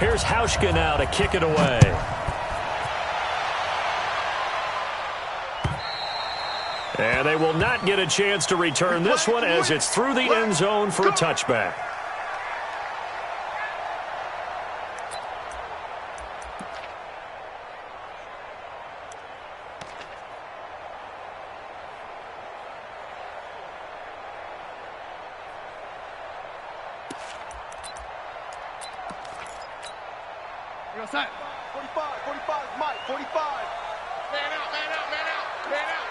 Here's Hauschka now to kick it away. And they will not get a chance to return this one as it's through the end zone for a touchback. You're set. 45, 45, Mike, 45. Man out, man out, man out, man out.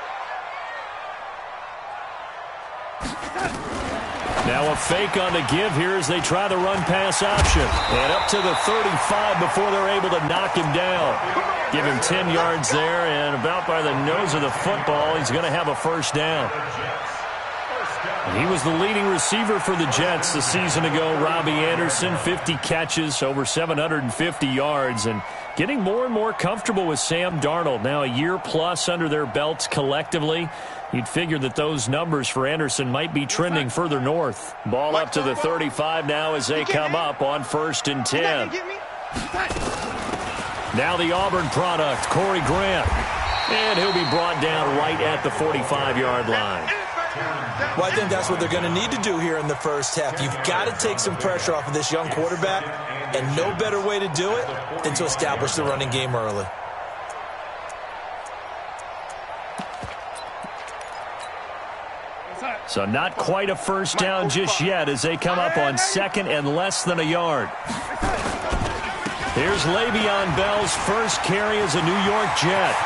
Now a fake on the give here as they try the run-pass option. And up to the 35 before they're able to knock him down. Give him 10 yards there, and about by the nose of the football, he's going to have a first down. And he was the leading receiver for the Jets a season ago. Robbie Anderson, 50 catches, over 750 yards, and getting more and more comfortable with Sam Darnold. Now a year plus under their belts collectively. You'd figure that those numbers for Anderson might be trending further north. Ball up to the 35 now as they come up on 1st and 10. Now the Auburn product, Corey Grant. And he'll be brought down right at the 45-yard line. Well, I think that's what they're going to need to do here in the first half. You've got to take some pressure off of this young quarterback, and no better way to do it than to establish the running game early. So not quite a first down just yet as they come up on 2nd and less than a yard. Here's Le'Veon Bell's first carry as a New York Jet.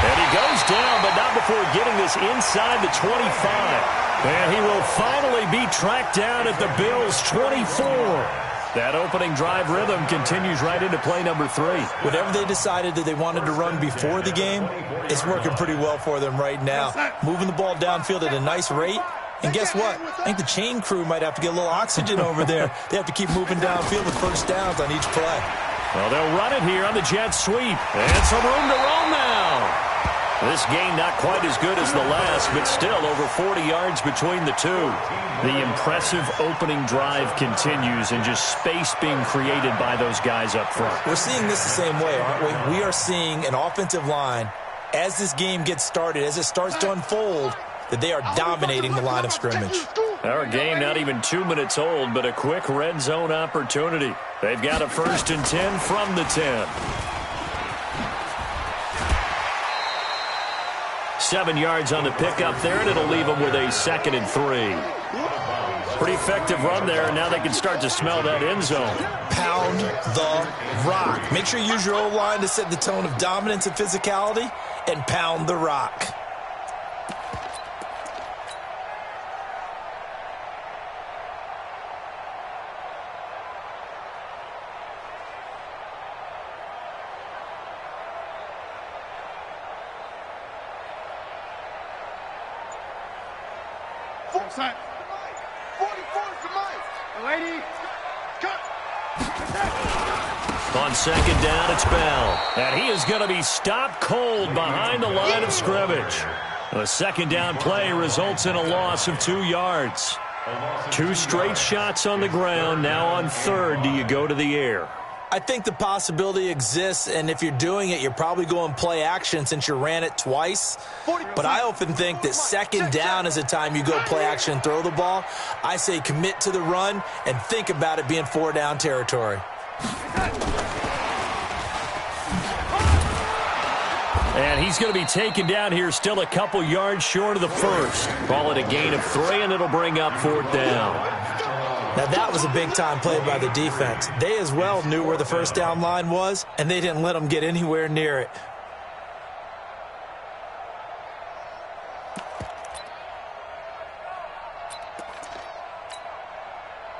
And he goes down, but not before getting this inside the 25. And he will finally be tracked down at the Bills' 24. That opening drive rhythm continues right into play number 3. Whatever they decided that they wanted to run before the game, it's working pretty well for them right now. Moving the ball downfield at a nice rate. And guess what? I think the chain crew might have to get a little oxygen over there. They have to keep moving downfield with first downs on each play. Well, they'll run it here on the jet sweep. And some room to roam now. This game not quite as good as the last, but still over 40 yards between the two. The impressive opening drive continues and just space being created by those guys up front. We're seeing this the same way, aren't we? We are seeing an offensive line, as this game gets started, as it starts to unfold, that they are dominating the line of scrimmage. Our game not even 2 minutes old, but a quick red zone opportunity. They've got a 1st and 10 from the 10. 7 yards on the pickup there, and it'll leave them with a 2nd and 3. Pretty effective run there, and now they can start to smell that end zone. Pound the rock. Make sure you use your O-line to set the tone of dominance and physicality, and pound the rock. Set. 44's the mic. Lady, cut. On 2nd down, it's Bell. And he is going to be stopped cold behind the line of scrimmage. A 2nd down play results in a loss of 2 yards. 2 straight shots on the ground. Now on 3rd, do you go to the air? I think the possibility exists, and if you're doing it, you're probably going play action since you ran it twice. But I often think that 2nd down is the time you go play action and throw the ball. I say commit to the run and think about it being 4 down territory. And he's going to be taken down here still a couple yards short of the 1st. Call it a gain of 3, and it'll bring up 4th down. Now, that was a big-time play by the defense. They as well knew where the first down line was, and they didn't let them get anywhere near it.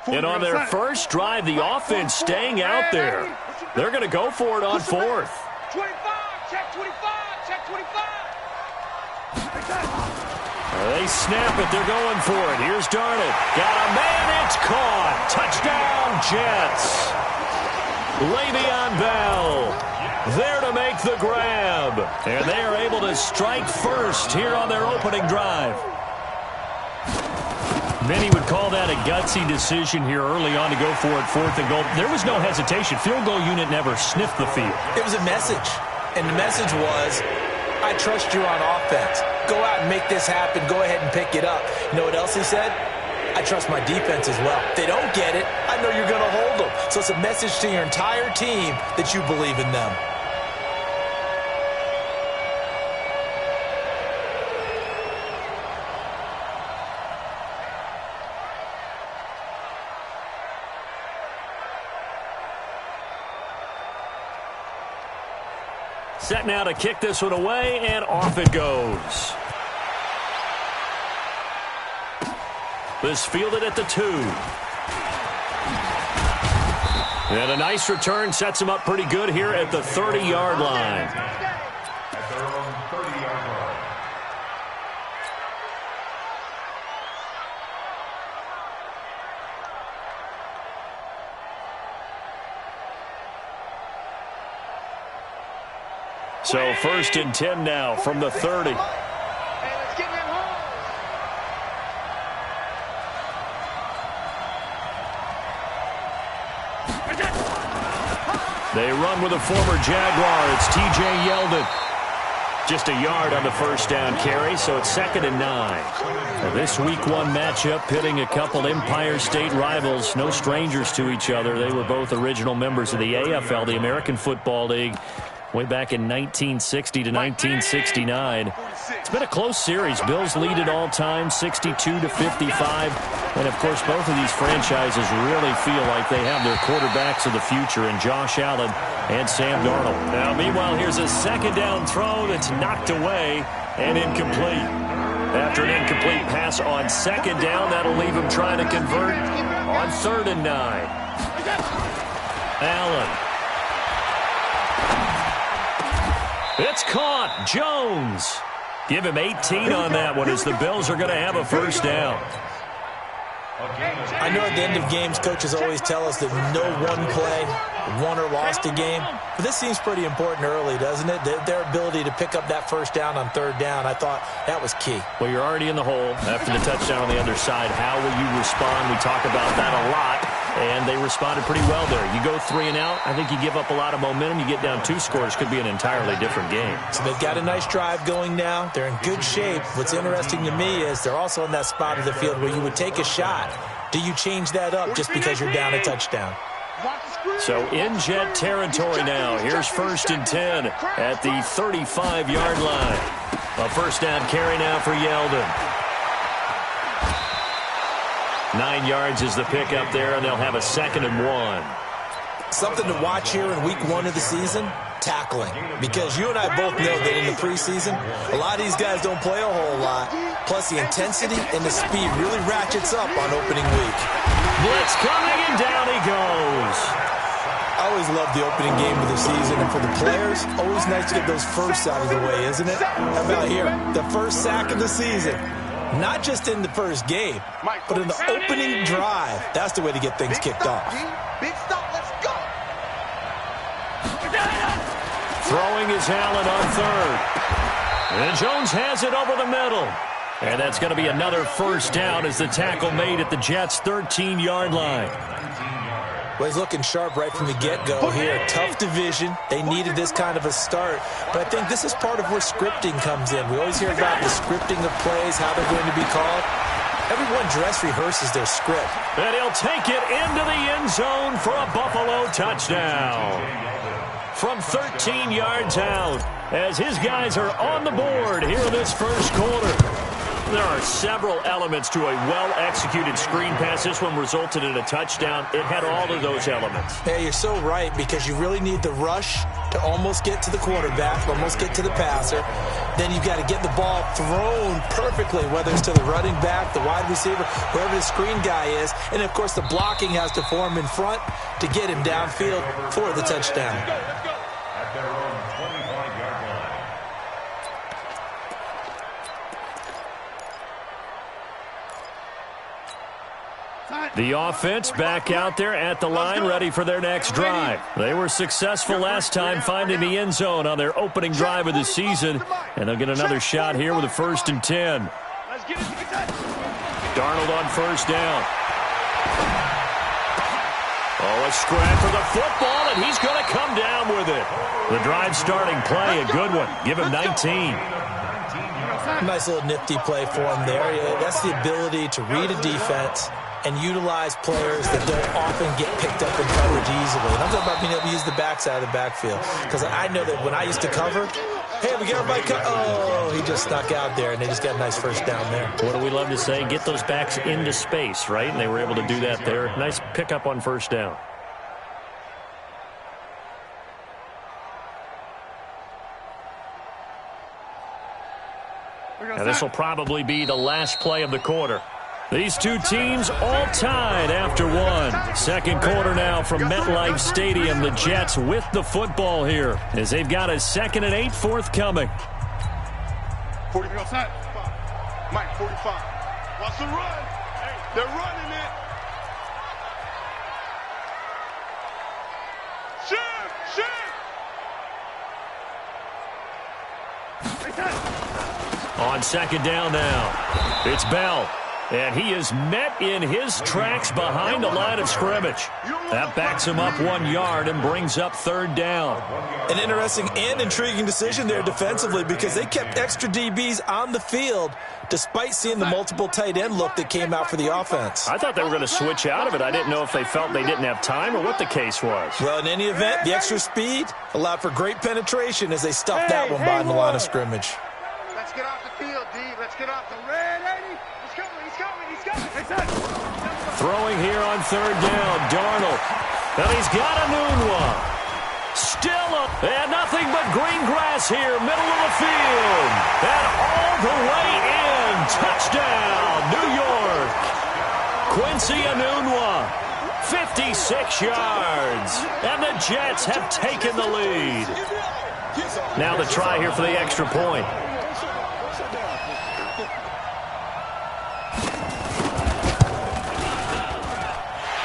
And on their first drive, the offense staying out there. They're going to go for it on 4th. 25, check 25, check 25. They snap it. They're going for it. Here's Darnold. Got a man. It's caught. Touchdown, Jets. Le'Veon Bell there to make the grab. And they are able to strike first here on their opening drive. Many would call that a gutsy decision here early on to go for it, 4th and goal. There was no hesitation. Field goal unit never sniffed the field. It was a message, and the message was, I trust you on offense. Go out and make this happen. Go ahead and pick it up. You know what else he said? I trust my defense as well. If they don't get it, I know you're going to hold them. So it's a message to your entire team that you believe in them. Set now to kick this one away, and off it goes. This fielded at the 2. And a nice return sets him up pretty good here at the 30-yard line. At their own 30-yard line. So 1st and 10 now from the 30. Hey, let's get them home. They run with a former Jaguar. It's T.J. Yeldon. Just a yard on the first down carry, so it's 2nd and 9. Now this Week 1 matchup pitting a couple Empire State rivals, no strangers to each other. They were both original members of the AFL, the American Football League, way back in 1960 to 1969. It's been a close series. Bills lead it all time, 62-55. And, of course, both of these franchises really feel like they have their quarterbacks of the future in Josh Allen and Sam Darnold. Now, meanwhile, here's a second down throw that's knocked away and incomplete. After an incomplete pass on second down, that'll leave him trying to convert on 3rd and 9. Allen. It's caught. Jones. Give him 18 on that one as the Bills are going to have a first down. I know at the end of games, coaches always tell us that no one play won or lost a game. But this seems pretty important early, doesn't it? Their ability to pick up that first down on 3rd down, I thought that was key. Well, you're already in the hole after the touchdown on the other side. How will you respond? We talk about that a lot. And they responded pretty well there. You go 3 and out, I think you give up a lot of momentum. You get down 2 scores, could be an entirely different game. So they've got a nice drive going now. They're in good shape. What's interesting to me is they're also in that spot of the field where you would take a shot. Do you change that up just because you're down a touchdown? So in jet territory now. Here's 1st and 10 at the 35-yard line. A first down carry now for Yeldon. 9 yards is the pickup there, and they'll have a 2nd and 1. Something to watch here in Week 1 of the season, tackling. Because you and I both know that in the preseason, a lot of these guys don't play a whole lot. Plus, the intensity and the speed really ratchets up on opening week. Blitz coming, and down he goes. I always love the opening game of the season, and for the players, always nice to get those firsts out of the way, isn't it? How about here? The first sack of the season. Not just in the first game, but in the opening drive. That's the way to get things kicked off. Big stop, let's go. Throwing is Allen on 3rd. And Jones has it over the middle. And that's going to be another first down as the tackle made at the Jets' 13-yard line. Well, he's looking sharp right from the get-go here. Tough division. They needed this kind of a start. But I think this is part of where scripting comes in. We always hear about the scripting of plays, how they're going to be called. Everyone dress rehearses their script. And he'll take it into the end zone for a Buffalo touchdown. From 13 yards out, as his guys are on the board here in this first quarter. There are several elements to a well-executed screen pass. This one resulted in a touchdown. It had all of those elements. Yeah, you're so right, because you really need the rush to almost get to the quarterback, almost get to the passer. Then you've got to get the ball thrown perfectly, whether it's to the running back, the wide receiver, whoever the screen guy is. And, of course, the blocking has to form in front to get him downfield for the touchdown. At their own 25-yard line. The offense back out there at the line, ready for their next drive. They were successful last time finding the end zone on their opening drive of the season, and they'll get another shot here with a 1st and 10. Let's get it to the touch. Darnold on first down. Oh, a scramble for the football, and he's going to come down with it. The drive starting play, a good one. Give him 19. Nice little nifty play for him there. Yeah, that's the ability to read a defense and utilize players that don't often get picked up in coverage easily. And I'm talking about being able to use the backside of the backfield. Because I know that when I used to cover, hey, we get everybody oh, he just snuck out there, and they just got a nice first down there. What do we love to say? Get those backs into space, right? And they were able to do that there. Nice pickup on first down. Now, this will probably be the last play of the quarter. These two teams all tied after one. Second quarter now from MetLife Stadium. The Jets with the football here as they've got a 2nd and 8 forthcoming. 40 outside. Mike, 45. Watch the run. Hey, they're running it. On second down now, it's Bell. And he is met in his tracks behind the line of scrimmage. That backs him up 1 yard and brings up third down. An interesting and intriguing decision there defensively because they kept extra DBs on the field despite seeing the multiple tight end look that came out for the offense. I thought they were going to switch out of it. I didn't know if they felt they didn't have time or what the case was. Well, in any event, the extra speed allowed for great penetration as they stuffed that one behind the line of scrimmage. Let's get off the field, D. Let's get off the red. He's coming. Throwing here on third down, Darnold. And he's got a Nunwa. Still up, and nothing but green grass here, middle of the field. And all the way in. Touchdown, New York. Quincy Enunwa, 56 yards. And the Jets have taken the lead. Now the try here for the extra point.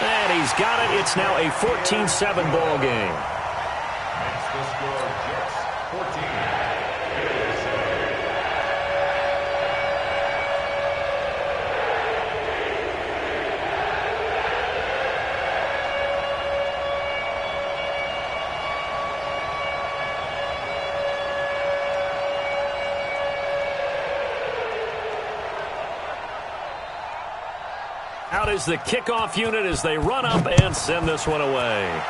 And he's got it. It's now a 14-7 ball game. Out is the kickoff unit as they run up and send this one away.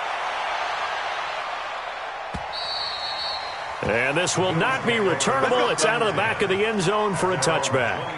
And this will not be returnable. It's out of the back of the end zone for a touchback.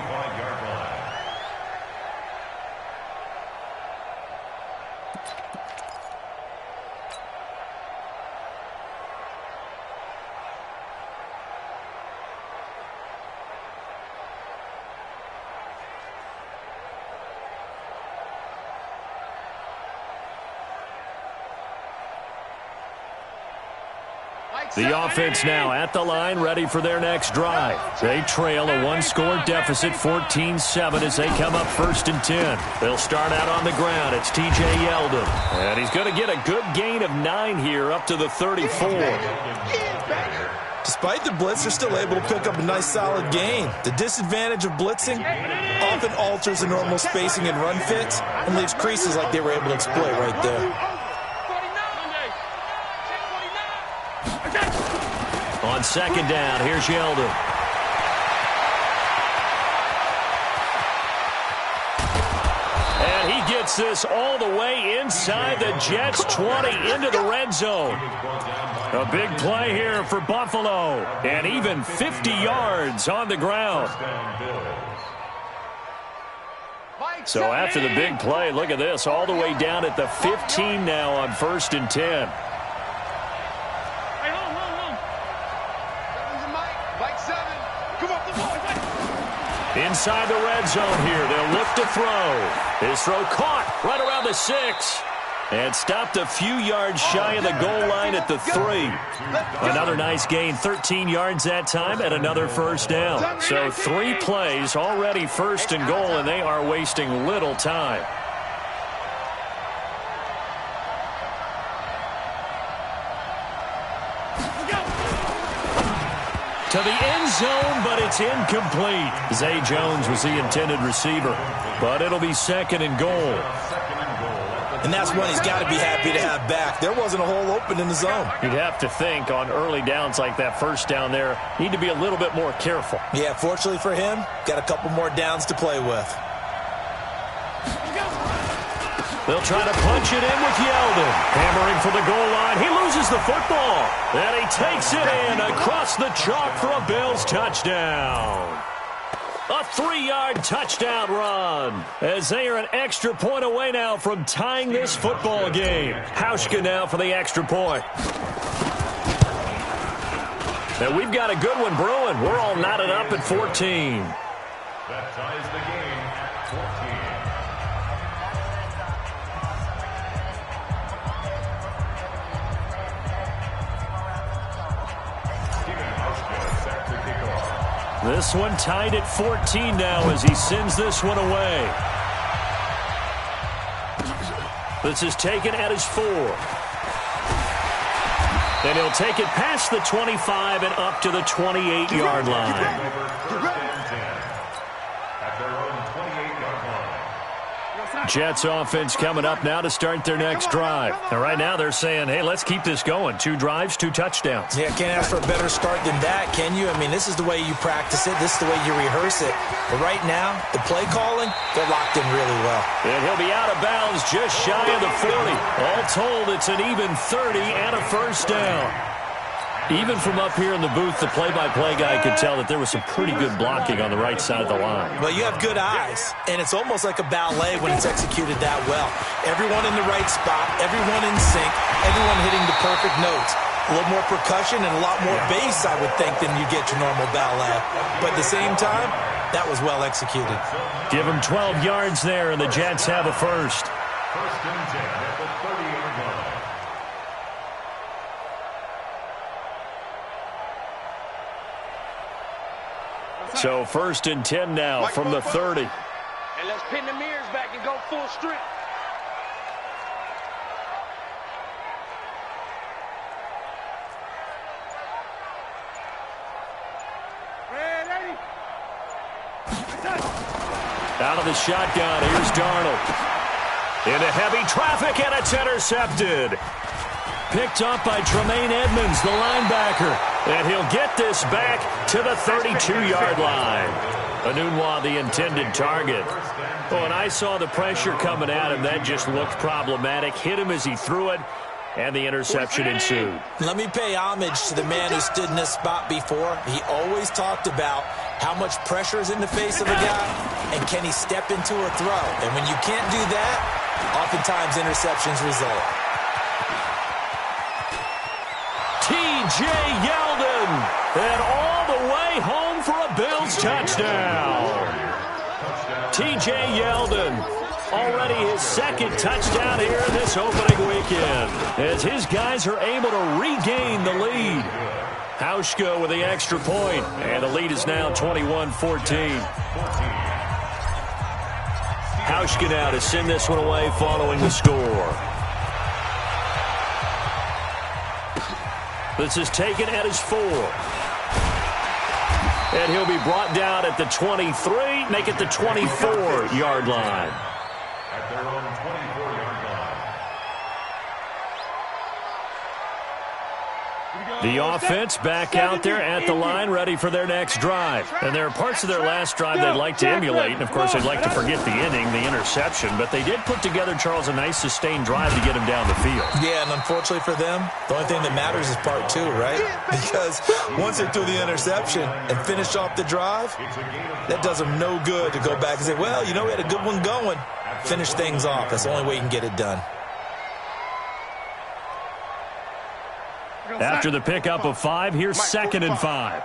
The offense now at the line, ready for their next drive. They trail a one-score deficit, 14-7, as they come up 1st and 10. They'll start out on the ground. It's T.J. Yeldon. And he's going to get a good gain of 9 here, up to the 34. Despite the blitz, they're still able to pick up a nice solid gain. The disadvantage of blitzing often alters the normal spacing and run fits and leaves creases like they were able to exploit right there. On second down, here's Yeldon. And he gets this all the way inside the Jets' 20 into the red zone. A big play here for Buffalo. And even 50 yards on the ground. So after the big play, look at this. All the way down at the 15 now on 1st and 10. Inside the red zone here. They'll look to throw. His throw caught right around the 6. And stopped a few yards shy of the goal line at the 3. Another nice gain, 13 yards that time, and another first down. So 3 plays, already 1st and goal, and they are wasting little time. To the end zone, but it's incomplete. Zay Jones was the intended receiver, but it'll be second and goal. And that's one he's got to be happy to have back. There wasn't a hole open in the zone. You'd have to think on early downs like that first down there, need to be a little bit more careful. Yeah, fortunately for him, got a couple more downs to play with. They'll try to punch it in with Yeldon. Hammering for the goal line. He loses the football. And he takes it in across the chalk for a Bills touchdown. A 3-yard touchdown run, as they are an extra point away now from tying this football game. Hauschka now for the extra point. And we've got a good one brewing. We're all knotted up at 14. That ties the game at 14. This one tied at 14 now as he sends this one away. This is taken at his 4. And he'll take it past the 25 and up to the 28-yard line. Jets offense coming up now to start their next drive. And right now they're saying, hey, let's keep this going. 2 drives, 2 touchdowns. Yeah, can't ask for a better start than that, can you? I mean, this is the way you practice it. This is the way you rehearse it. But right now, the play calling, they're locked in really well. And he'll be out of bounds just shy of the 40. All told, it's an even 30 and a first down. Even from up here in the booth, the play-by-play guy could tell that there was some pretty good blocking on the right side of the line. Well, you have good eyes, and it's almost like a ballet when it's executed that well. Everyone in the right spot, everyone in sync, everyone hitting the perfect notes. A little more percussion and a lot more bass, I would think, than you get your normal ballet. But at the same time, that was well executed. Give them 12 yards there, and the Jets have a first. First and 10 at the 30-yard line. So first and 10 now from the 30. And let's pin the mirrors back and go full strength. Ready? Out of the shotgun, here's Darnold. Into heavy traffic, and it's intercepted. Picked up by Tremaine Edmonds, the linebacker. And he'll get this back to the 32-yard line. Anunwa, the intended target. Oh, and I saw the pressure coming at him. That just looked problematic. Hit him as he threw it, and the interception ensued. Let me pay homage to the man who stood in this spot before. He always talked about how much pressure is in the face of a guy, and can he step into a throw. And when you can't do that, oftentimes interceptions result. T.J. Yeldon, and all the way home for a Bills touchdown. T.J. Yeldon, already his second touchdown here in this opening weekend, as his guys are able to regain the lead. Hauschka with the extra point, and the lead is now 21-14. Hauschka now to send this one away following the score. This is taken at his 4. And he'll be brought down at the 23, make it the 24-yard line. At their own 24-yard line. The offense back out there at the line, ready for their next drive. And there are parts of their last drive they'd like to emulate. And, of course, they'd like to forget the inning, the interception. But they did put together, Charles, a nice sustained drive to get him down the field. Yeah, and unfortunately for them, the only thing that matters is part 2, right? Because once they threw the interception and finished off the drive, that does them no good to go back and say, well, you know, we had a good one going. Finish things off. That's the only way you can get it done. After the pickup of 5, here's second and 5.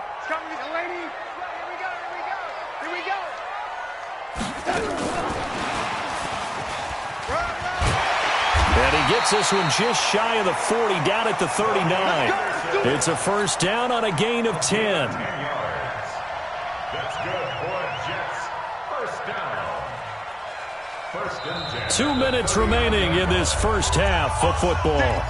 And he gets this one just shy of the 40, down at the 39. It's a first down on a gain of 10. That's good for Jets. First down. First and 10. 2 minutes remaining in this first half of football.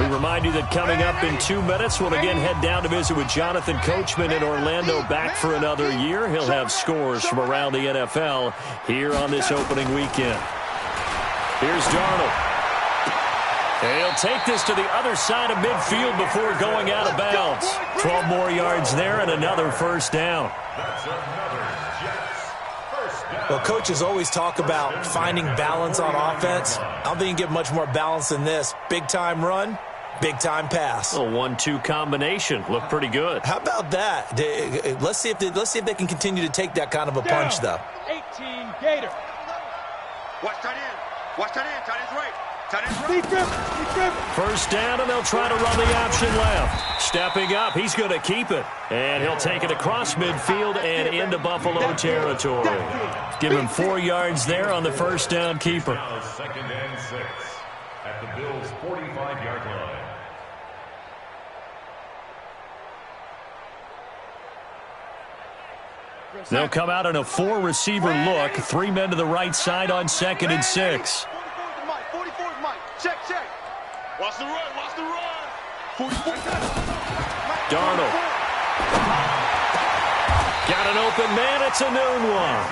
We remind you that coming up in 2 minutes, we'll again head down to visit with Jonathan Coachman in Orlando, back for another year. He'll have scores from around the NFL here on this opening weekend. Here's Darnold. He'll take this to the other side of midfield before going out of bounds. 12 more yards there and another first down. That's another Jets first down. Well, coaches always talk about finding balance on offense. I don't think you can get much more balance than this. Big-time run, big-time pass. A 1-2 combination. Looked pretty good. How about that? Let's see if they can continue to take that kind of a punch, though. 18 Gator. Watch that in. Watch that in. Tight end's right. Tight end's right. First down, and they'll try to run the option left. Stepping up, he's going to keep it. And he'll take it across midfield and into Buffalo territory. Give him 4 yards there on the first down keeper. Now 2nd and 6 at the Bills' 45-yard line. They'll come out in a 4-receiver look. 3 men to the right side on 2nd and 6. 44 Mike. Check. Watch the run. 44. Darnold. Got an open man. It's a noon one.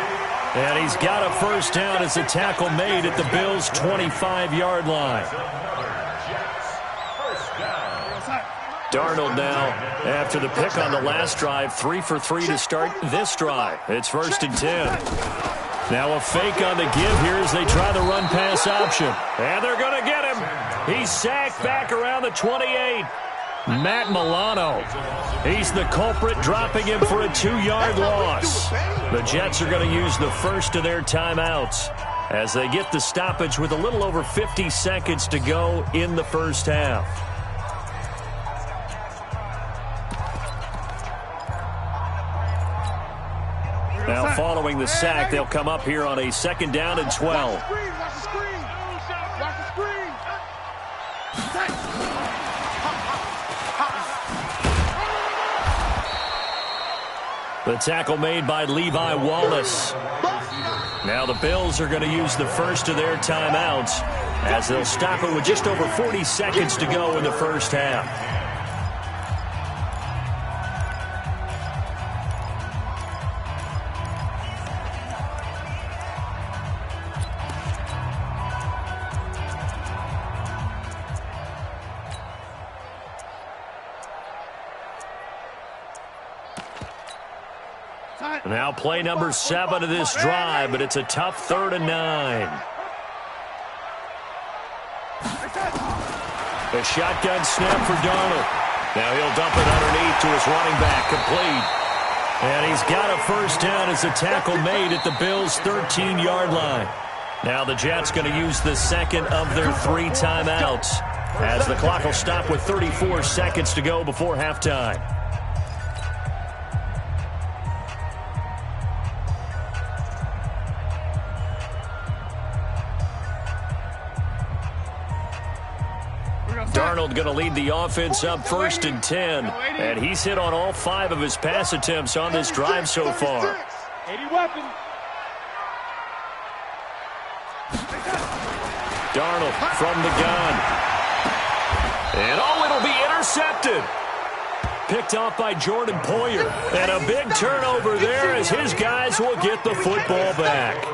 And he's got a first down as a tackle made at the Bills' 25-yard line. Darnold now, after the pick on the last drive, 3 for 3 to start this drive. It's 1st and 10. Now a fake on the give here as they try the run-pass option. And they're going to get him. He's sacked back around the 28. Matt Milano. He's the culprit, dropping him for a 2-yard loss. The Jets are going to use the first of their timeouts as they get the stoppage with a little over 50 seconds to go in the first half. Now following the sack, they'll come up here on a 2nd down and 12. Watch the screen. The tackle made by Levi Wallace. Now the Bills are going to use the first of their timeouts as they'll stop it with just over 40 seconds to go in the first half. Now play number 7 of this drive, but it's a tough 3rd and 9. A shotgun snap for Darnold. Now he'll dump it underneath to his running back, complete. And he's got a first down as a tackle made at the Bills' 13-yard line. Now the Jets going to use the second of their 3 timeouts as the clock will stop with 34 seconds to go before halftime. Darnold going to lead the offense up 1st and 10. And he's hit on all 5 of his pass attempts on this drive so far. 80 weapon. Darnold from the gun. And it'll be intercepted. Picked off by Jordan Poyer. And a big turnover there as his guys will get the football back.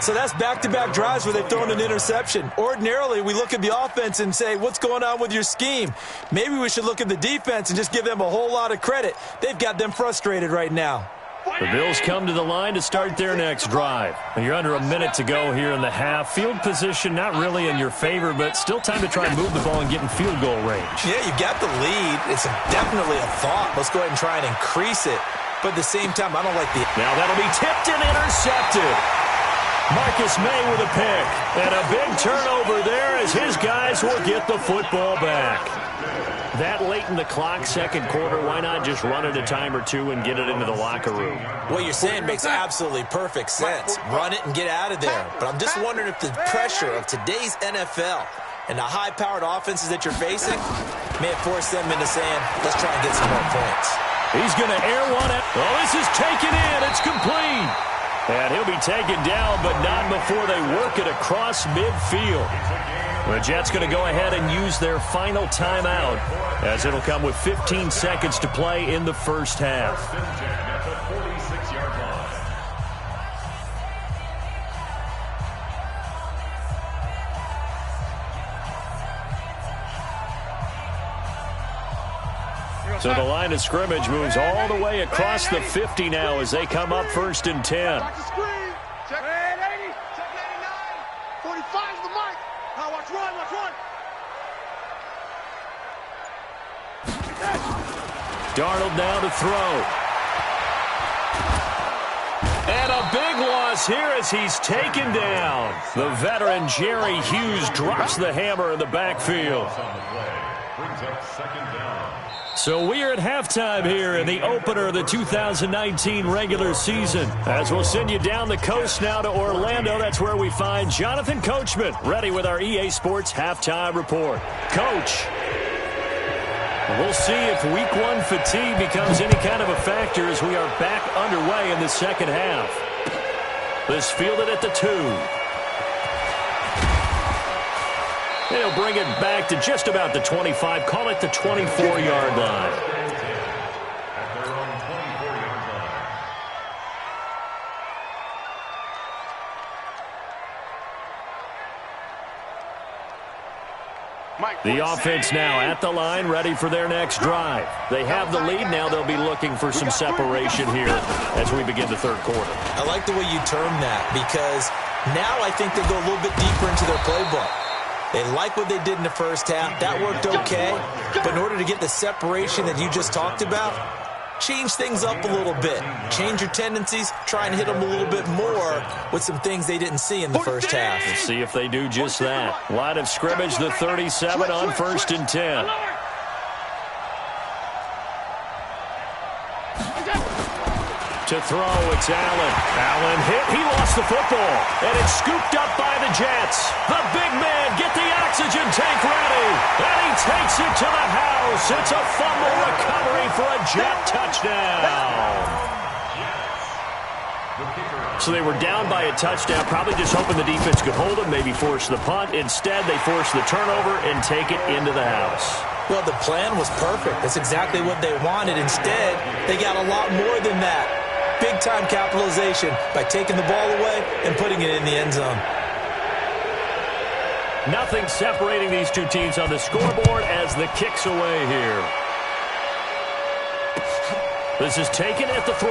So that's back-to-back drives where they've thrown an interception. Ordinarily, we look at the offense and say, what's going on with your scheme? Maybe we should look at the defense and just give them a whole lot of credit. They've got them frustrated right now. The Bills come to the line to start their next drive. You're under a minute to go here in the half. Field position not really in your favor, but still time to try and move the ball and get in field goal range. Yeah, you got the lead. It's definitely a thought. Let's go ahead and try and increase it. But at the same time, I don't like the... Now that'll be tipped and intercepted. Marcus May with a pick. And a big turnover there as his guys will get the football back. That late in the clock, second quarter, why not just run it a time or two and get it into the locker room? What you're saying makes absolutely perfect sense. Run it and get out of there. But I'm just wondering if the pressure of today's NFL and the high-powered offenses that you're facing may have forced them into saying, let's try and get some more points. He's going to air one out. Oh, this is taken in. It's complete. And he'll be taken down, but not before they work it across midfield. The Jets going to go ahead and use their final timeout, as it'll come with 15 seconds to play in the first half. So the line of scrimmage moves all the way across the 50 now as they come up 1st and 10. Watch the screen. Check 80. Check 89. 45 is the mic. Now watch run. Watch run. Darnold now to throw. And a big loss here as he's taken down. The veteran Jerry Hughes drops the hammer in the backfield. So we are at halftime here in the opener of the 2019 regular season. As we'll send you down the coast now to Orlando, that's where we find Jonathan Coachman, ready with our EA Sports halftime report. Coach, we'll see if week 1 fatigue becomes any kind of a factor as we are back underway in the second half. This fielded at the 2. They'll bring it back to just about the 25. Call it the 24-yard line. The offense now at the line, ready for their next drive. They have the lead. Now they'll be looking for some separation here as we begin the third quarter. I like the way you term that, because now I think they go a little bit deeper into their playbook. They like what they did in the first half. That worked okay. But in order to get the separation that you just talked about, change things up a little bit. Change your tendencies. Try and hit them a little bit more with some things they didn't see in the first half. Let's see if they do just that. Line of scrimmage, the 37 on 1st and 10. To throw, it's Allen. Allen hit. He lost the football. And it's scooped up by the Jets. The big man, get the oxygen tank ready. And he takes it to the house. It's a fumble recovery for a Jet touchdown. So they were down by a touchdown, probably just hoping the defense could hold them, maybe force the punt. Instead, they force the turnover and take it into the house. Well, the plan was perfect. That's exactly what they wanted. Instead, they got a lot more than that. Big-time capitalization by taking the ball away and putting it in the end zone. Nothing separating these two teams on the scoreboard as the kick's away here. This is taken at the 3.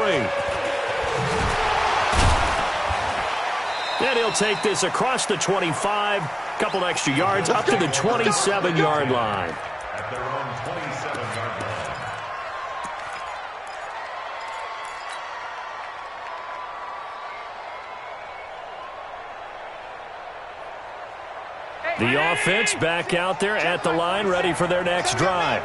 And he'll take this across the 25, couple extra yards up to the 27-yard line. At their own 27-yard line. The offense back out there at the line, ready for their next drive.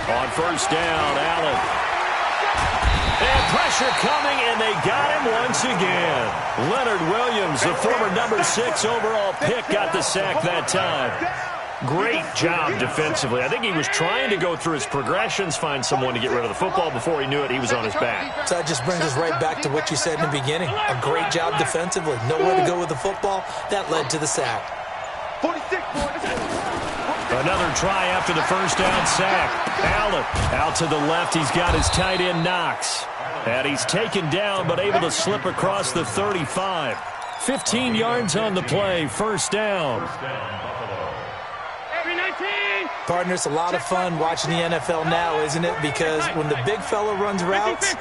On 1st down, Allen. And pressure coming, and they got him once again. Leonard Williams, the former number 6 overall pick, got the sack that time. Great job defensively. I think he was trying to go through his progressions, find someone to get rid of the football. Before he knew it, he was on his back. So that just brings us right back to what you said in the beginning. A great job defensively. Nowhere to go with the football. That led to the sack. 46, boys. Another try after the first down sack. Allen out to the left. He's got his tight end Knox. And he's taken down but able to slip across the 35. 15 yards on the play. First down. Partner, it's a lot of fun watching the NFL now, isn't it? Because when the big fella runs routes,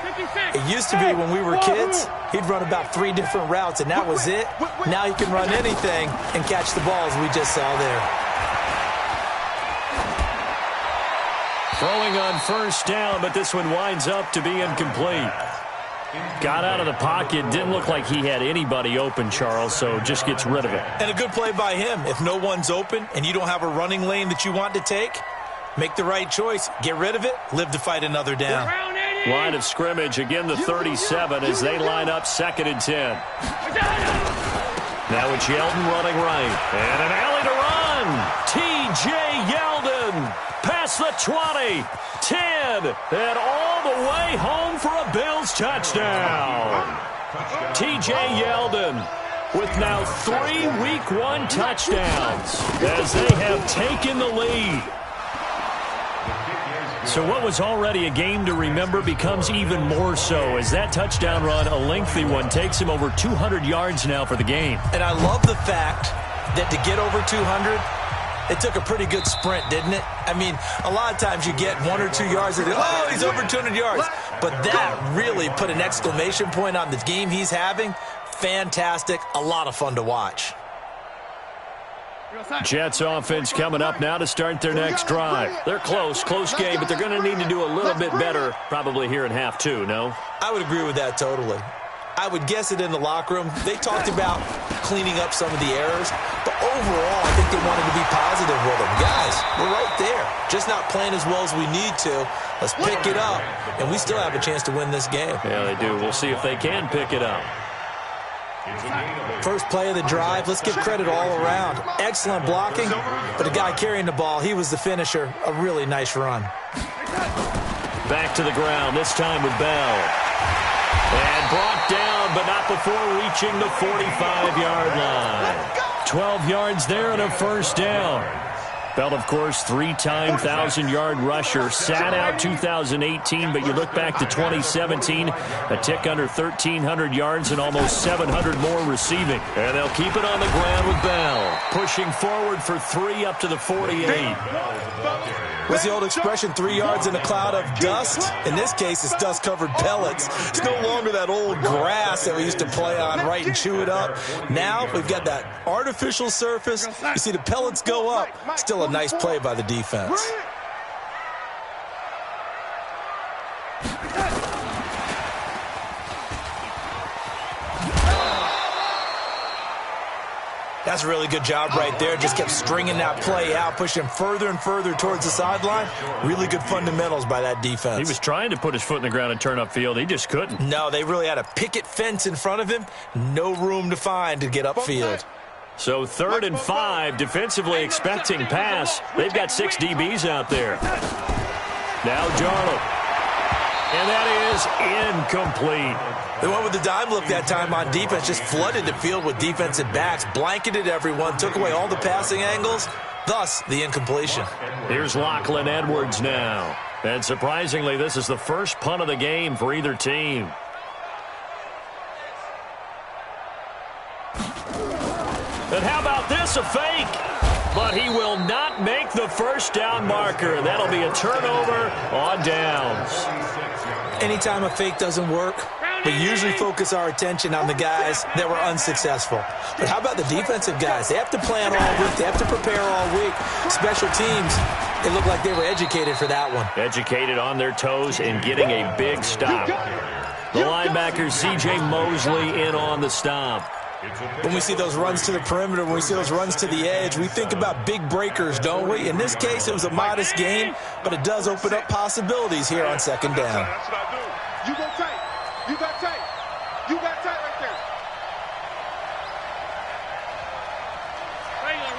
it used to be when we were kids, he'd run about 3 different routes, and that was it. Now he can run anything and catch the balls we just saw there. Throwing on first down, but this one winds up to be incomplete. Got out of the pocket. Didn't look like he had anybody open, Charles, so just gets rid of it. And a good play by him. If no one's open and you don't have a running lane that you want to take, make the right choice. Get rid of it. Live to fight another down. Line of scrimmage, again the 37 as they line up 2nd and 10. Now it's Yeldon running right. And an alley to run. T.J. Yeldon past the 20, 10, and all the way home for a Bills touchdown. T.J. Yeldon with now 3 Week 1 touchdowns as they have taken the lead. So what was already a game to remember becomes even more so as that touchdown run, a lengthy one, takes him over 200 yards now for the game. And I love the fact that to get over 200, it took a pretty good sprint, didn't it? I mean, a lot of times you get 1 or 2 yards and oh, he's over 200 yards. But that really put an exclamation point on the game he's having. Fantastic. A lot of fun to watch. Jets offense coming up now to start their next drive. They're close game, but they're going to need to do a little bit better probably here in half 2, no? I would agree with that totally. I would guess it in the locker room. They talked about cleaning up some of the errors, but overall, I think they wanted to be positive with them. Guys, we're right there. Just not playing as well as we need to. Let's pick it up, and we still have a chance to win this game. Yeah, they do. We'll see if they can pick it up. First play of the drive, let's give credit all around. Excellent blocking, but the guy carrying the ball, he was the finisher. A really nice run. Back to the ground, this time with Bell. And brought down, but not before reaching the 45-yard line. 12 yards there and a first down. Bell, of course, 3-time 1,000-yard rusher. Sat out 2018, but you look back to 2017, a tick under 1,300 yards and almost 700 more receiving. And they'll keep it on the ground with Bell. Pushing forward for 3 up to the 48. What's the old expression, 3 yards in a cloud of dust? In this case, it's dust-covered pellets. It's no longer that old grass that we used to play on, right, and chew it up. Now we've got that artificial surface. You see the pellets go up. Still a nice play by the defense. That's a really good job right there. Just kept stringing that play out, pushing further and further towards the sideline. Really good fundamentals by that defense. He was trying to put his foot in the ground and turn upfield. He just couldn't. No, they really had a picket fence in front of him. No room to find to get upfield. So 3rd and 5, defensively expecting pass. They've got 6 DBs out there. Now Jarlett. And that is incomplete. They went with the dime look that time on defense, just flooded the field with defensive backs, blanketed everyone, took away all the passing angles, thus the incompletion. Here's Lachlan Edwards now. And surprisingly, this is the first punt of the game for either team. And how about this, a fake? But he will not make the first down marker. That'll be a turnover on downs. Anytime a fake doesn't work, we usually focus our attention on the guys that were unsuccessful. But how about the defensive guys? They have to plan all week. They have to prepare all week. Special teams, it looked like they were educated for that one. Educated on their toes and getting a big stop. The linebacker, C.J. Mosley, in on the stop. When we see those runs to the perimeter, when we see those runs to the edge, we think about big breakers, don't we? In this case, it was a modest game, but it does open up possibilities here on 2nd down. That's what I do. You go tight. You got tight. You got tight right there. Regular.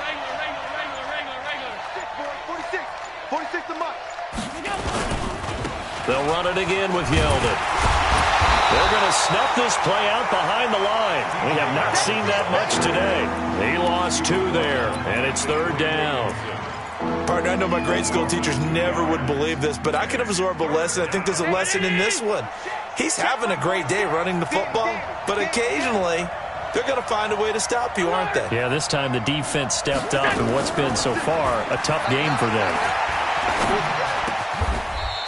46 a month. They'll run it again with Yeldon. They're going to snuff this play out behind the line. We have not seen that much today. He lost 2 there, and it's 3rd down. Partner, I know my grade school teachers never would believe this, but I can absorb a lesson. I think there's a lesson in this one. He's having a great day running the football, but occasionally they're going to find a way to stop you, aren't they? Yeah, this time the defense stepped up in what's been so far a tough game for them.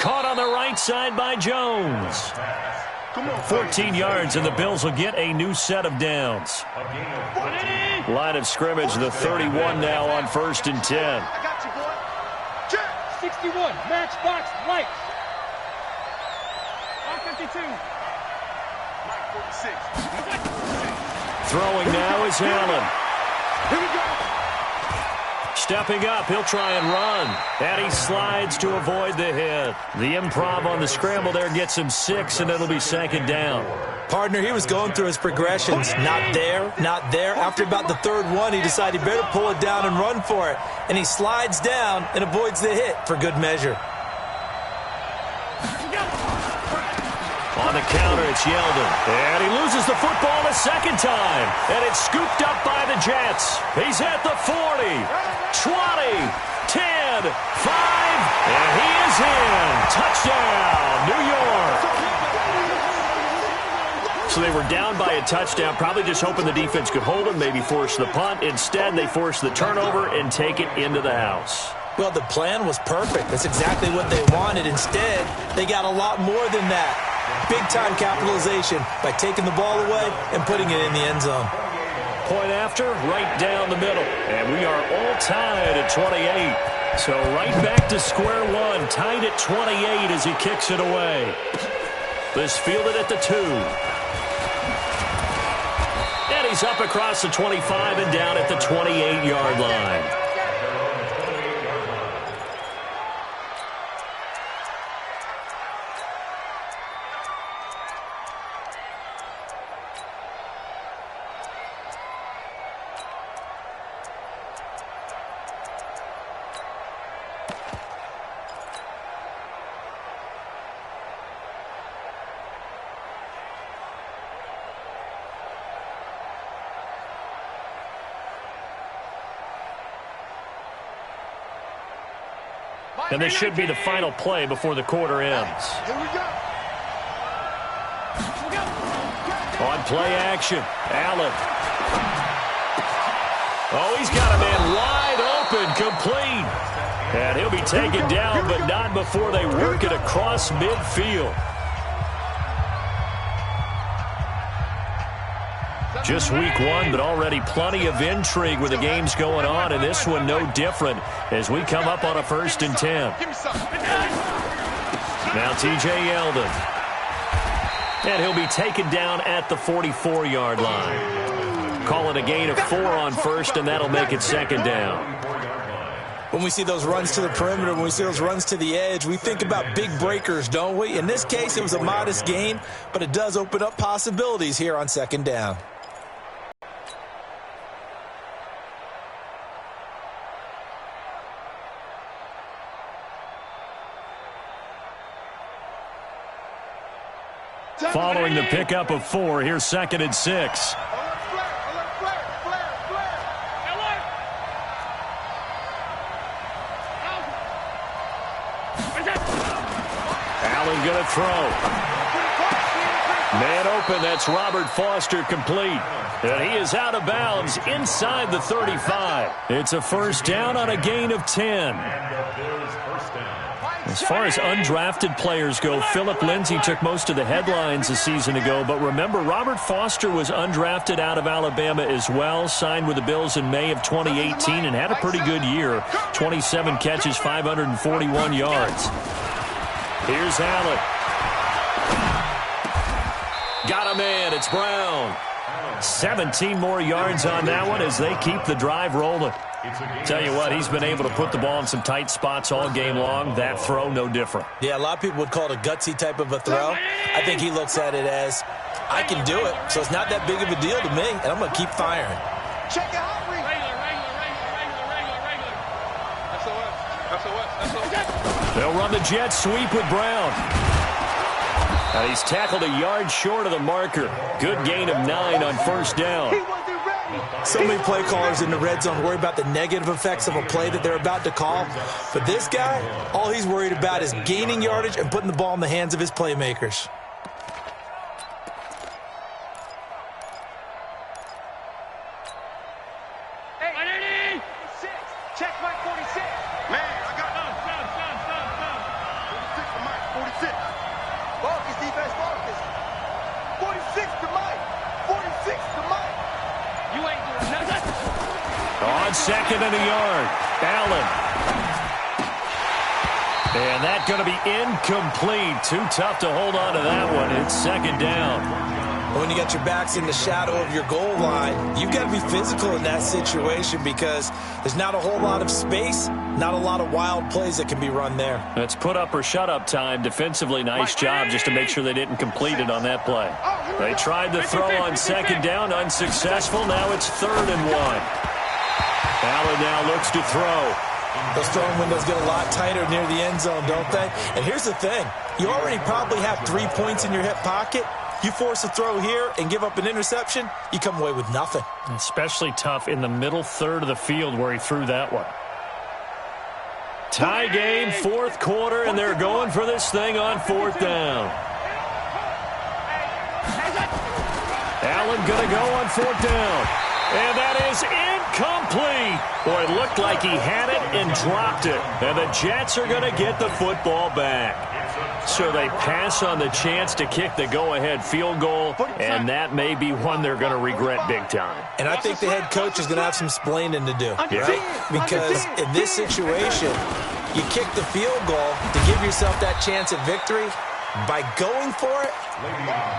Caught on the right side by Jones. 14 yards, and the Bills will get a new set of downs. Line of scrimmage, the 31 now on 1st and 10. I got you, boy. Check. 61, matchbox, right. 52. Mike 46. Throwing now is Allen. Here we go. Stepping up, he'll try and run. And he slides to avoid the hit. The improv on the scramble there gets him 6, and it'll be second down. Partner, he was going through his progressions. Not there, not there. After about the third one, he decided he better pull it down and run for it. And he slides down and avoids the hit for good measure. On the counter, it's Yeldon. And he loses the football a second time. And it's scooped up by the Jets. He's at the 40, 20, 10, 5, and he is in. Touchdown, New York. So they were down by a touchdown, probably just hoping the defense could hold them, maybe force the punt. Instead, they force the turnover and take it into the house. Well, the plan was perfect. That's exactly what they wanted. Instead, they got a lot more than that. Big-time capitalization by taking the ball away and putting it in the end zone. Point after, right down the middle. And we are all tied at 28. So right back to square one, tied at 28 as he kicks it away. This fielded at the 2. And he's up across the 25 and down at the 28-yard line. And this should be the final play before the quarter ends. Here we go. On play action, Allen. Oh, he's got a man wide open, complete. And he'll be taken down, but not before they work it across midfield. Just week one, but already plenty of intrigue with the games going on, and this one no different as we come up on a 1st and 10. Now T.J. Yeldon. And he'll be taken down at the 44-yard line. Call it a gain of 4 on 1st, and that'll make it 2nd down. When we see those runs to the perimeter, when we see those runs to the edge, we think about big breakers, don't we? In this case, it was a modest gain, but it does open up possibilities here on 2nd down. Following the pickup of 4, here's 2nd and 6. Allen going to throw. Man open, that's Robert Foster, complete. And he is out of bounds inside the 35. It's a 1st down on a gain of 10. As far as undrafted players go, Philip Lindsay took most of the headlines a season ago. But remember, Robert Foster was undrafted out of Alabama as well, signed with the Bills in May of 2018 and had a pretty good year. 27 catches, 541 yards. Here's Allen. Got a man, it's Brown. 17 more yards on that one as they keep the drive rolling. Tell you what, he's been able to put the ball in some tight spots all game long. That throw, no different. Yeah, a lot of people would call it a gutsy type of a throw. I think he looks at it as, I can do it, so it's not that big of a deal to me, and I'm going to keep firing. Check it out. They'll run the jet sweep with Brown. And he's tackled a yard short of the marker. Good gain of 9 on 1st down. So many play callers in the red zone worry about the negative effects of a play that they're about to call. But this guy, all he's worried about is gaining yardage and putting the ball in the hands of his playmakers. Check Mike 46. Man, I got done. 46 to Mike, 46. Focus, defense, focus. 46 to Mike. 46 to Mike. You ain't doing nothing. On 2nd and a yard, Allen. And that's going to be incomplete. Too tough to hold on to that one. It's 2nd down. And when you got your backs in the shadow of your goal line, you've got to be physical in that situation because there's not a whole lot of space, not a lot of wild plays that can be run there. It's put up or shut up time. Defensively, nice job just to make sure they didn't complete it on that play. They tried to throw on second down, unsuccessful. Now it's 3rd and 1. Allen now looks to throw. Those throwing windows get a lot tighter near the end zone, don't they? And here's the thing. You already probably have 3 points in your hip pocket. You force a throw here and give up an interception, you come away with nothing. Especially tough in the middle third of the field where he threw that one. Tie game, 4th quarter, and they're going for this thing on 4th down. Allen going to go on 4th down. And that is incomplete. Boy, it looked like he had it and dropped it. And the Jets are going to get the football back. So they pass on the chance to kick the go-ahead field goal, and that may be one they're going to regret big time. And I think the head coach is going to have some explaining to do. Yeah. Because in this situation, you kick the field goal to give yourself that chance at victory. By going for it,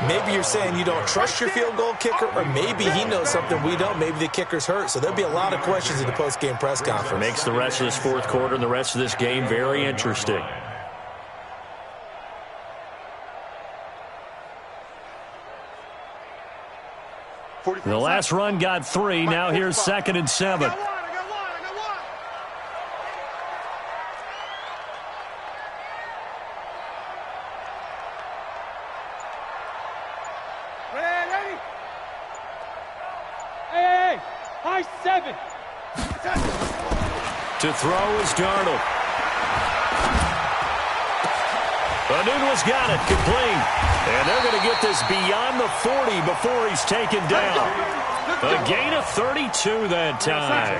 maybe you're saying you don't trust your field goal kicker, or maybe he knows something we don't. Maybe the kicker's hurt. So there'll be a lot of questions in the post-game press conference. Makes the rest of this 4th quarter and the rest of this game very interesting. The last run got 3. Now here's 2nd and 7. To throw is Darnold. Anuno's got it, complete. And they're going to get this beyond the 40 before he's taken down. A gain of 32 that time.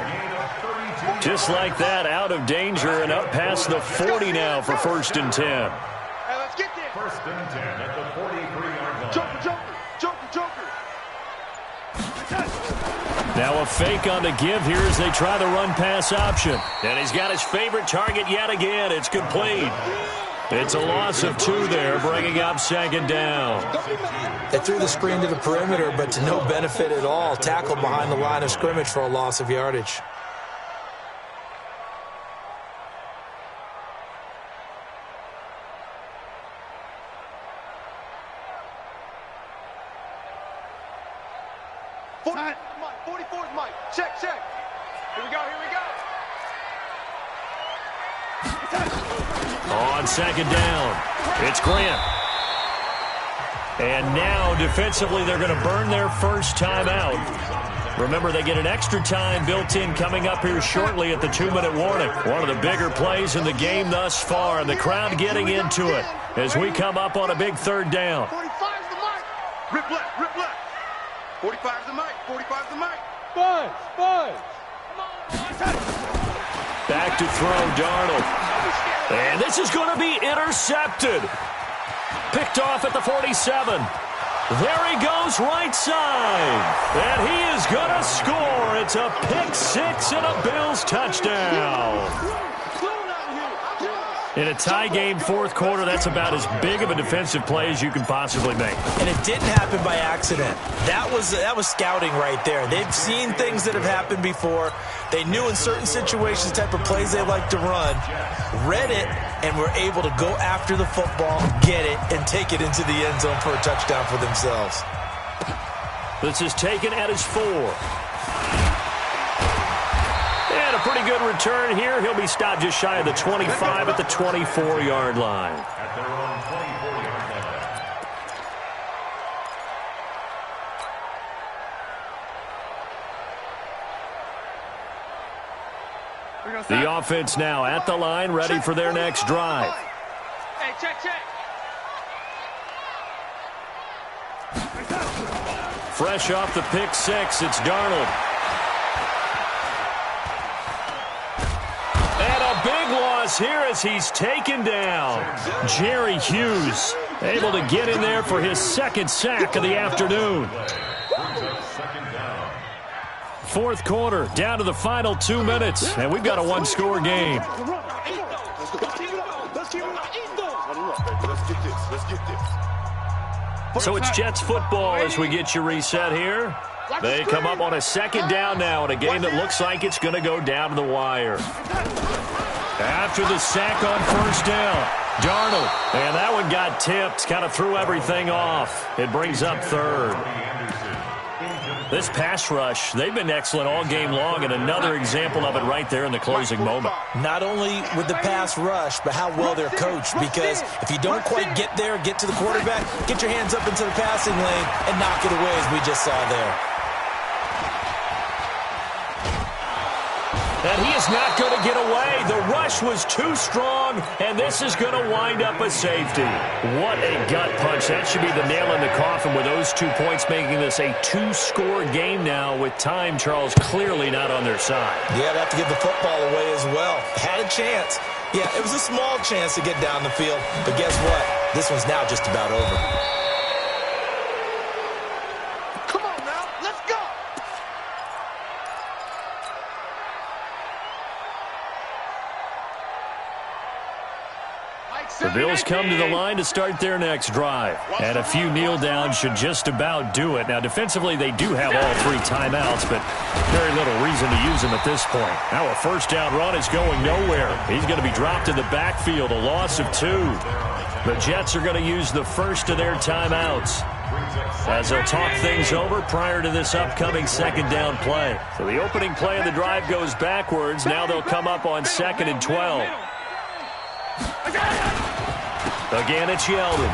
Just like that, out of danger and up past the 40 now for 1st and 10. Hey, let's get there. 1st and 10 at the 43-yard line. Joker. Now a fake on the give here as they try the run-pass option. And he's got his favorite target yet again. It's complete. It's a loss of 2 there, bringing up 2nd down. They threw the screen to the perimeter, but to no benefit at all. Tackled behind the line of scrimmage for a loss of yardage. Mike, 44's Mike. Check. Here we go. On 2nd down, it's Grant. And now, defensively, they're going to burn their first time out. Remember, they get an extra time built in coming up here shortly at the 2-minute warning. One of the bigger plays in the game thus far, and the crowd getting into it as we come up on a big 3rd down. 45's the Mike. Rip left. 45's the Mike. Buzz. Back to throw, Darnold. And this is going to be intercepted. Picked off at the 47. There he goes right side. And he is going to score. It's a pick 6 and a Bills touchdown. In a tie game 4th quarter, that's about as big of a defensive play as you can possibly make. And it didn't happen by accident. That was scouting right there. They've seen things that have happened before. They knew in certain situations the type of plays they like to run, read it, and were able to go after the football, get it, and take it into the end zone for a touchdown for themselves. This is taken at his 4. And a pretty good return here. He'll be stopped just shy of the 25 at the 24-yard line. At their own 24-yard line. The offense now at the line, ready for their next drive. Hey, check. Fresh off the pick 6, it's Darnold. And a big loss here as he's taken down. Jerry Hughes able to get in there for his 2nd sack of the afternoon. 4th quarter, down to the final 2 minutes, and we've got a 1-score game. Let's get this. So it's Jets football as we get you reset here. They come up on a second down now in a game that looks like it's going to go down to the wire. After the sack on first down, Darnold. And that one got tipped, kind of threw everything off. It brings up third. This pass rush, they've been excellent all game long, and another example of it right there in the closing moment. Not only with the pass rush, but how well they're coached, because if you don't quite get there, get to the quarterback, get your hands up into the passing lane and knock it away, as we just saw there. And he is not going to get away. The rush was too strong, and this is going to wind up a safety. What a gut punch. That should be the nail in the coffin with those 2 points, making this a 2-score game now with time, Charles, clearly not on their side. Yeah, they have to give the football away as well. Had a chance. Yeah, it was a small chance to get down the field, but guess what? This one's now just about over. The Bills come to the line to start their next drive. And a few kneel downs should just about do it. Now, defensively, they do have all 3 timeouts, but very little reason to use them at this point. Now a first down run is going nowhere. He's going to be dropped in the backfield, a loss of 2. The Jets are going to use the first of their timeouts as they'll talk things over prior to this upcoming second down play. So the opening play of the drive goes backwards. Now they'll come up on 2nd and 12. Again, it's Yeldon.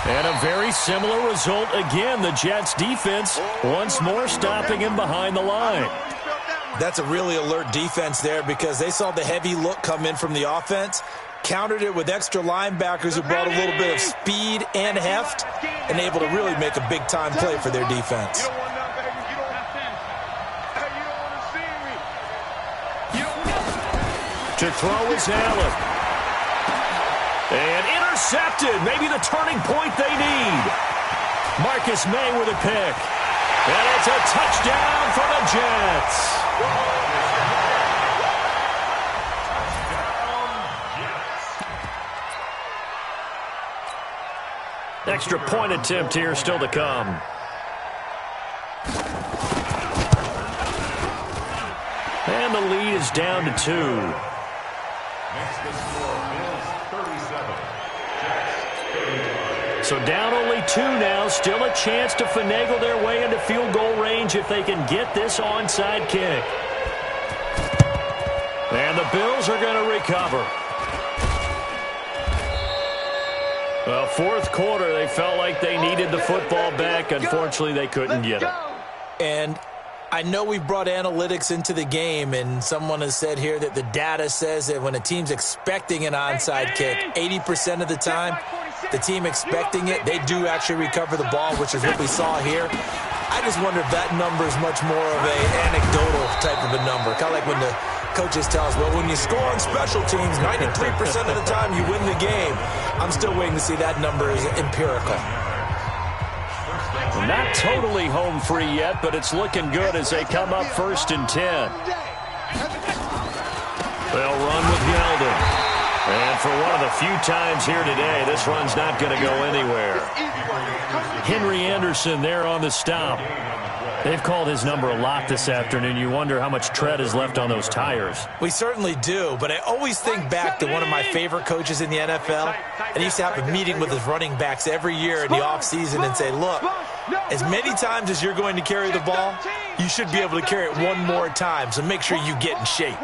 And a very similar result again. The Jets defense once more stopping him behind the line. That's a really alert defense there, because they saw the heavy look come in from the offense, countered it with extra linebackers who brought a little bit of speed and heft, and able to really make a big-time play for their defense. To throw is Allen. And intercepted. Maybe the turning point they need. Marcus May with a pick. And it's a touchdown for the Jets. Extra point attempt here still to come. And the lead is down to 2. Makes the score Bills 37. So down only 2 now. Still a chance to finagle their way into field goal range if they can get this onside kick. And the Bills are going to recover. Well, fourth quarter, they felt like they needed the football back. Unfortunately, they couldn't get it. And I know we brought analytics into the game, and someone has said here that the data says that when a team's expecting an onside kick, 80% of the time, the team expecting it, they do actually recover the ball, which is what we saw here. I just wonder if that number is much more of an anecdotal type of a number. Kind of like when the coaches tell us, well, when you score on special teams, 93% of the time you win the game. I'm still waiting to see that number is empirical. Well, not totally home free yet, but it's looking good as they come up 1st and 10. They'll run with Yeldon. And for one of the few times here today, this run's not going to go anywhere. Henry Anderson there on the stop. They've called his number a lot this afternoon. You wonder how much tread is left on those tires. We certainly do, but I always think back to one of my favorite coaches in the NFL. And he used to have a meeting with his running backs every year in the offseason and say, look, as many times as you're going to carry the ball, you should be able to carry it one more time, so make sure you get in shape.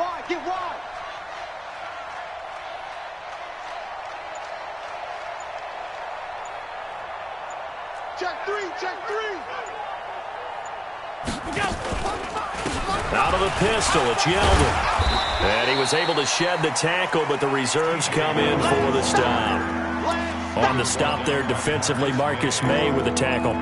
Check three. Out of the pistol, it's Yeldon. And he was able to shed the tackle, but the reserves come in for the stop. On the stop there defensively, Marcus May with the tackle.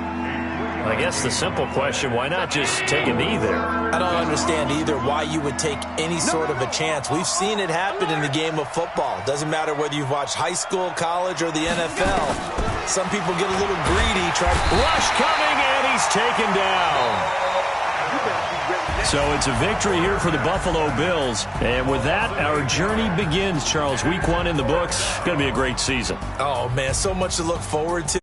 I guess the simple question, why not just take a knee there? I don't understand either why you would take any sort of a chance. We've seen it happen in the game of football. Doesn't matter whether you've watched high school, college, or the NFL. Some people get a little greedy. Rush coming, and he's taken down. So it's a victory here for the Buffalo Bills. And with that, our journey begins, Charles. Week 1 in the books. Going to be a great season. Oh, man, so much to look forward to.